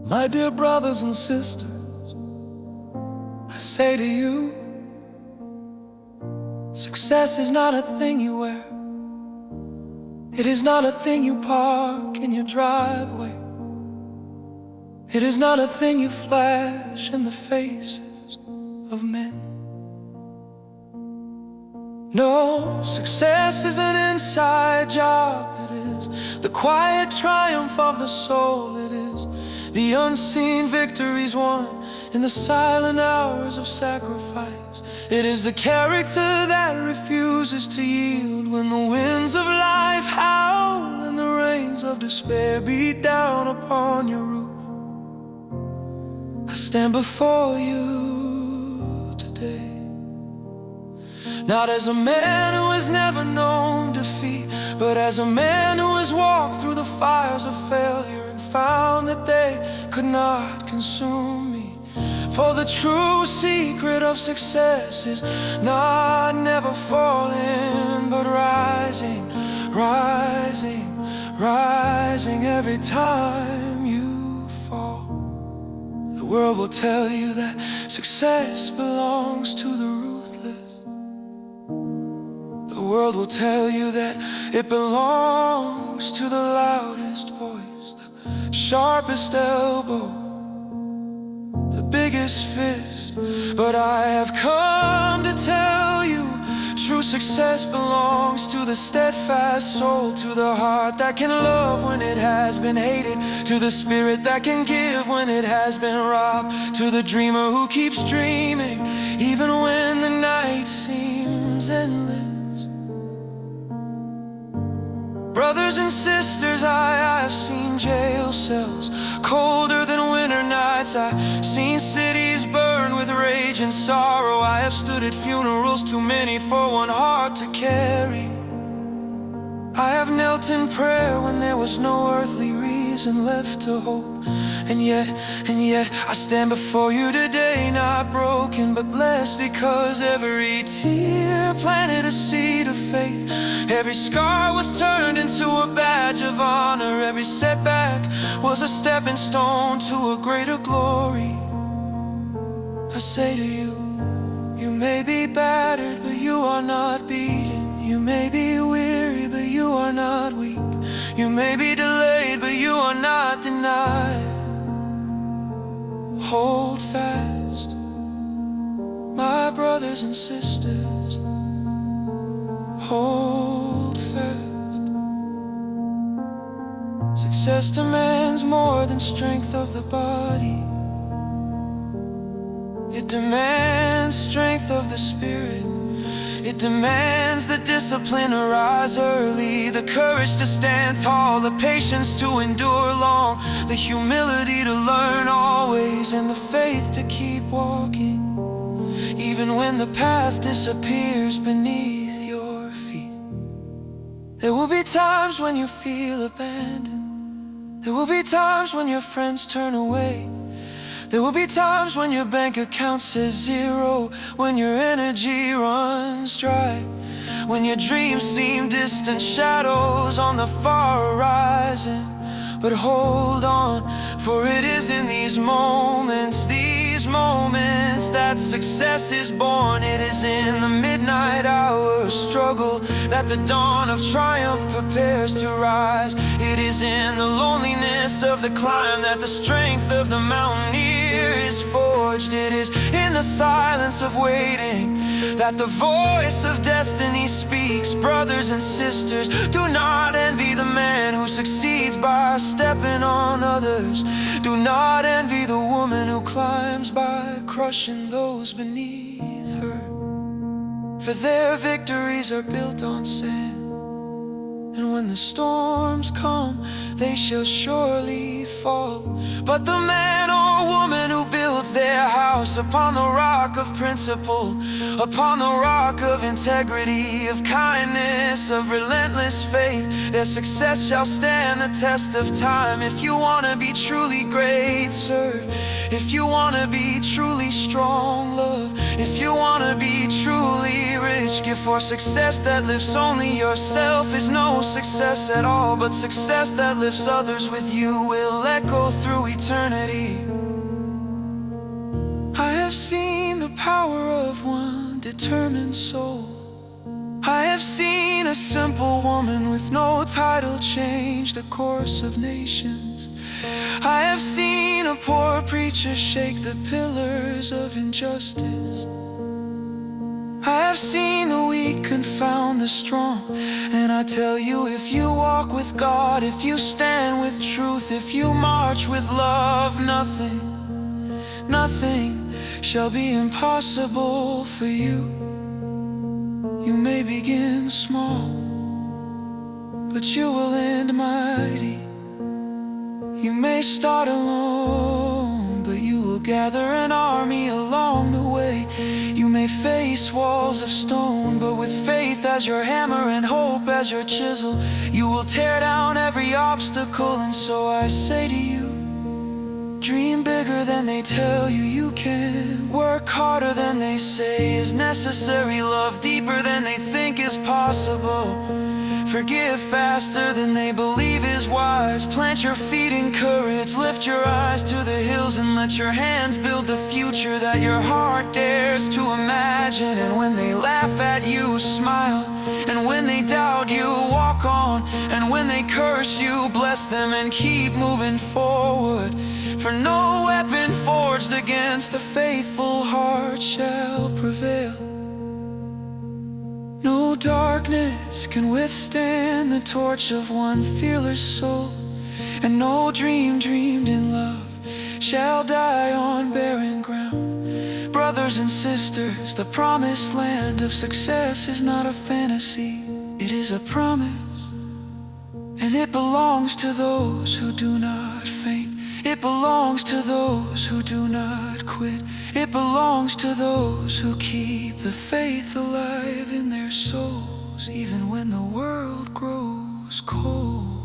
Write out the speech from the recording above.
My dear brothers and sisters, I say to you, success is not a thing you wear. It is not a thing you park in your driveway. It is not a thing you flash in the faces of men. No, success is an inside job. It is the quiet triumph of the soul. It is the unseen victories won in the silent hours of sacrifice. It is the character that refuses to yield when the winds of life howl and the rains of despair beat down upon your roof. I stand before you today, not as a man who has never known defeat, but as a man who has walked through the fires of failure and found that they could not consume me. For the true secret of success is not never falling, but rising, rising, rising every time you fall. The world will tell you that success belongs to the ruthless. The world will tell you that it belongs to the loudest voice, the sharpest elbow, the biggest fist. But I have come to tell you, true success belongs to the steadfast soul, to the heart that can love when it has been hated, to the spirit that can give when it has been robbed, to the dreamer who keeps dreaming even when the night seems endless. Brothers and sisters, I have seen jail cells colder than winter nights. I've seen cities burn with rage and sorrow. I have stood at funerals, too many for one heart to carry. I have knelt in prayer when there was no earthly reason left to hope. And yet, I stand before you today, not broken but blessed, because every tear planted a seed of faith. Every scar was turned into a badge of honor. Every setback was a stepping stone to a greater glory. I say to you, you may be battered, but you are not beaten. You may be weary, but you are not weak. You may be delayed, but you are not denied. Hold fast, my brothers and sisters. Hold fast. Success demands more than strength of the body. It demands strength of the spirit. It demands the discipline to rise early, the courage to stand tall, the patience to endure long, the humility to learn always, and the faith to keep walking, even when the path disappears beneath your feet. There will be times when you feel abandoned. There will be times when your friends turn away. There will be times when your bank account says zero, when your energy runs dry, when your dreams seem distant shadows on the far horizon. But hold on, for it is in these moments that success is born. It is in the midnight hour of struggle that the dawn of triumph prepares to rise. It is in the loneliness of the climb that the strength of the mountaineer is forged. It is in the silence of waiting that the voice of destiny speaks. Brothers and sisters, do not envy the man who succeeds by stepping on others. Do not envy the woman who climbs by crushing those beneath her. For their victories are built on sand, and when the storms come, they shall surely fall. But the man or woman who builds their house upon the rock of principle, upon the rock of integrity, of kindness, of relentless faith, their success shall stand the test of time. If you want to be truly great, serve. If you want to be truly strong, love. If you want to be truly rich, rich gift for success that lifts only yourself is no success at all, but success that lifts others with you will echo through eternity. I have seen the power of one determined soul. I have seen a simple woman with no title change the course of nations. I have seen a poor preacher shake the pillars of injustice. I have seen the weak confound the strong. And I tell you, if you walk with God, if you stand with truth, if you march with love, nothing shall be impossible for you. You may begin small, but you will end mighty. You may start alone, but you will gather an army along the way. You may face walls of stone, but with faith as your hammer and hope as your chisel, you will tear down every obstacle. And so I say to you, dream bigger than they tell you you can. Work harder than they say is necessary. Love deeper than they think is possible. Forgive faster than they believe is wise. Plant your feet in courage, lift your eyes to the hills, and let your hands build the future that your heart dares to imagine. And when they laugh at you, smile. And when they doubt you, walk on. And when they curse you, bless them and keep moving forward. For no weapon forged against a faithful heart shall prevail. No darkness can withstand the torch of one fearless soul, and no dream dreamed in love shall die on barren ground. Brothers and sisters, the promised land of success is not a fantasy, it is a promise, and it belongs to those who do not faint. It belongs to those who do not quit. It belongs to those who keep the faith alive in their souls, even when the world grows cold.